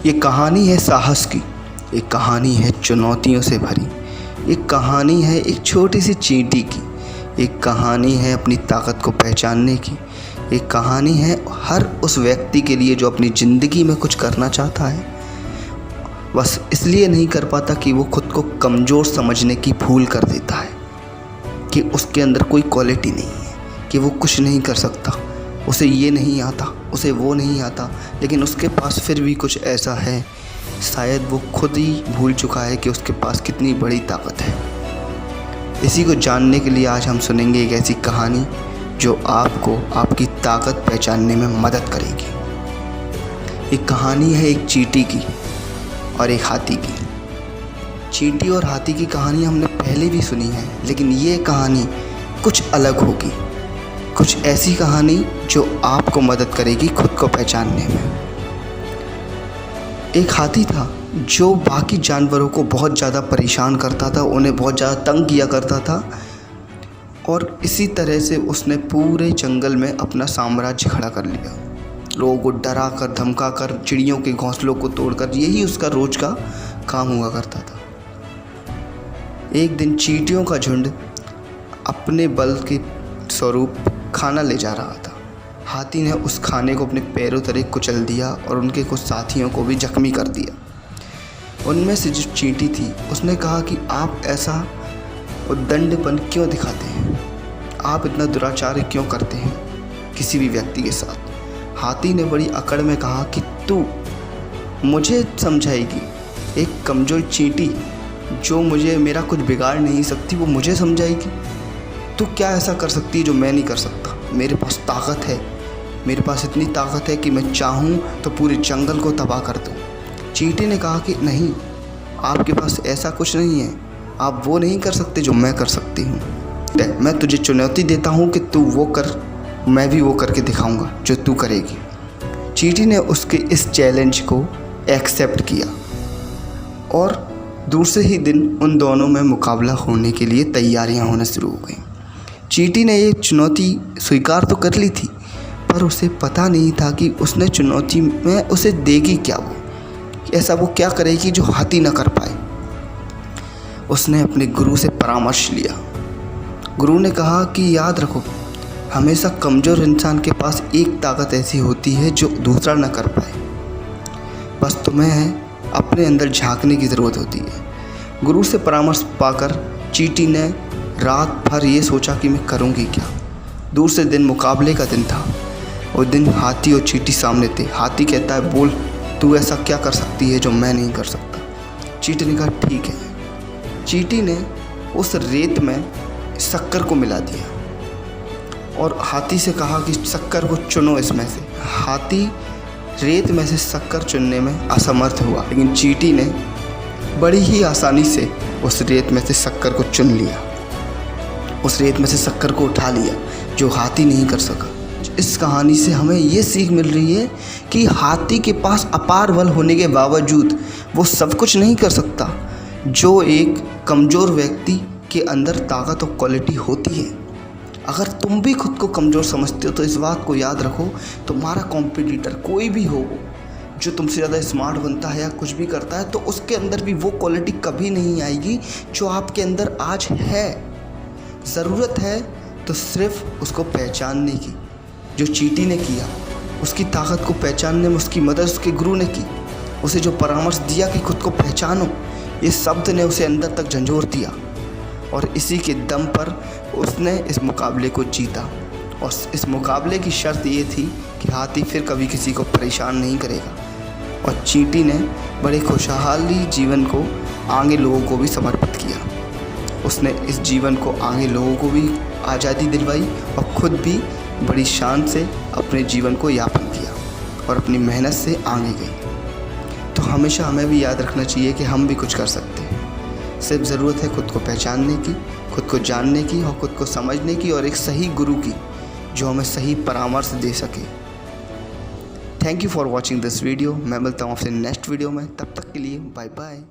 ये कहानी है साहस की, एक कहानी है चुनौतियों से भरी, एक कहानी है एक छोटी सी चींटी की, एक कहानी है अपनी ताकत को पहचानने की, एक कहानी है हर उस व्यक्ति के लिए जो अपनी ज़िंदगी में कुछ करना चाहता है, बस इसलिए नहीं कर पाता कि वो खुद को कमज़ोर समझने की भूल कर देता है कि उसके अंदर कोई क्वालिटी नहीं है, कि वो कुछ नहीं कर सकता, उसे ये नहीं आता, उसे वो नहीं आता, लेकिन उसके पास फिर भी कुछ ऐसा है, शायद वो खुद ही भूल चुका है कि उसके पास कितनी बड़ी ताकत है। इसी को जानने के लिए आज हम सुनेंगे एक ऐसी कहानी जो आपको आपकी ताकत पहचानने में मदद करेगी। एक कहानी है एक चींटी की और एक हाथी की। चींटी और हाथी की कहानी हमने पहले भी सुनी है, लेकिन ये कहानी कुछ अलग होगी, कुछ ऐसी कहानी जो आपको मदद करेगी खुद को पहचानने में। एक हाथी था जो बाकी जानवरों को बहुत ज़्यादा परेशान करता था, उन्हें बहुत ज़्यादा तंग किया करता था, और इसी तरह से उसने पूरे जंगल में अपना साम्राज्य खड़ा कर लिया। लोगों को डरा कर, धमका कर, चिड़ियों के घोंसलों को तोड़कर, यही उसका रोज का काम हुआ करता था। एक दिन चींटियों का झुंड अपने बल के स्वरूप खाना ले जा रहा था। हाथी ने उस खाने को अपने पैरों तले कुचल दिया और उनके कुछ साथियों को भी जख्मी कर दिया। उनमें से जो चींटी थी उसने कहा कि आप ऐसा उद्दंडपन क्यों दिखाते हैं, आप इतना दुराचार क्यों करते हैं किसी भी व्यक्ति के साथ। हाथी ने बड़ी अकड़ में कहा कि तू मुझे समझाएगी, एक कमज़ोर चींटी जो मुझे मेरा कुछ बिगाड़ नहीं सकती, वो मुझे समझाएगी। तू क्या ऐसा कर सकती है जो मैं नहीं कर सकता? मेरे पास ताकत है, मेरे पास इतनी ताकत है कि मैं चाहूँ तो पूरे जंगल को तबाह कर दूँ। चींटी ने कहा कि नहीं, आपके पास ऐसा कुछ नहीं है, आप वो नहीं कर सकते जो मैं कर सकती हूँ। मैं तुझे चुनौती देता हूँ कि तू वो कर, मैं भी वो करके दिखाऊँगा जो तू करेगी। चींटी ने उसके इस चैलेंज को एक्सेप्ट किया और दूसरे ही दिन उन दोनों में मुकाबला होने के लिए तैयारियां होना शुरू हो गई। चींटी ने ये चुनौती स्वीकार तो कर ली थी, पर उसे पता नहीं था कि उसने चुनौती में उसे देगी क्या, वो ऐसा वो क्या करेगी जो हाथी ना कर पाए। उसने अपने गुरु से परामर्श लिया। गुरु ने कहा कि याद रखो, हमेशा कमज़ोर इंसान के पास एक ताकत ऐसी होती है जो दूसरा ना कर पाए, बस तुम्हें अपने अंदर झांकने की ज़रूरत होती है। गुरु से परामर्श पाकर चींटी ने रात भर ये सोचा कि मैं करूँगी क्या। दूसरे दिन मुकाबले का दिन था। उस दिन हाथी और चींटी सामने थे। हाथी कहता है, बोल, तू ऐसा क्या कर सकती है जो मैं नहीं कर सकता। चींटी ने कहा ठीक है। चींटी ने उस रेत में शक्कर को मिला दिया और हाथी से कहा कि शक्कर को चुनो इसमें से। हाथी रेत में से शक्कर चुनने में असमर्थ हुआ, लेकिन चींटी ने बड़ी ही आसानी से उस रेत में से शक्कर को चुन लिया, उस रेत में से शक्कर को उठा लिया जो हाथी नहीं कर सका। इस कहानी से हमें ये सीख मिल रही है कि हाथी के पास अपार बल होने के बावजूद वो सब कुछ नहीं कर सकता जो एक कमज़ोर व्यक्ति के अंदर ताकत और क्वालिटी होती है। अगर तुम भी खुद को कमज़ोर समझते हो तो इस बात को याद रखो, तुम्हारा कॉम्पिटिटर कोई भी हो जो तुमसे ज़्यादा स्मार्ट बनता है या कुछ भी करता है, तो उसके अंदर भी वो क्वालिटी कभी नहीं आएगी जो आपके अंदर आज है। ज़रूरत है तो सिर्फ उसको पहचानने की, जो चींटी ने किया। उसकी ताकत को पहचानने में उसकी मदद उसके गुरु ने की। उसे जो परामर्श दिया कि खुद को पहचानो, ये शब्द ने उसे अंदर तक झंझोर दिया और इसी के दम पर उसने इस मुकाबले को जीता। और इस मुकाबले की शर्त ये थी कि हाथी फिर कभी किसी को परेशान नहीं करेगा, और चींटी ने बड़े खुशहाली जीवन को आगे लोगों को भी समर्पित किया। उसने इस जीवन को आगे लोगों को भी आज़ादी दिलवाई और खुद भी बड़ी शान से अपने जीवन को यापन किया और अपनी मेहनत से आगे गई। तो हमेशा हमें भी याद रखना चाहिए कि हम भी कुछ कर सकते हैं। सिर्फ ज़रूरत है खुद को पहचानने की, खुद को जानने की और खुद को समझने की, और एक सही गुरु की जो हमें सही परामर्श दे सके। Thank you for watching this video. मैं मिलता हूँ आपसे नेक्स्ट वीडियो में, तब तक के लिए बाय बाय।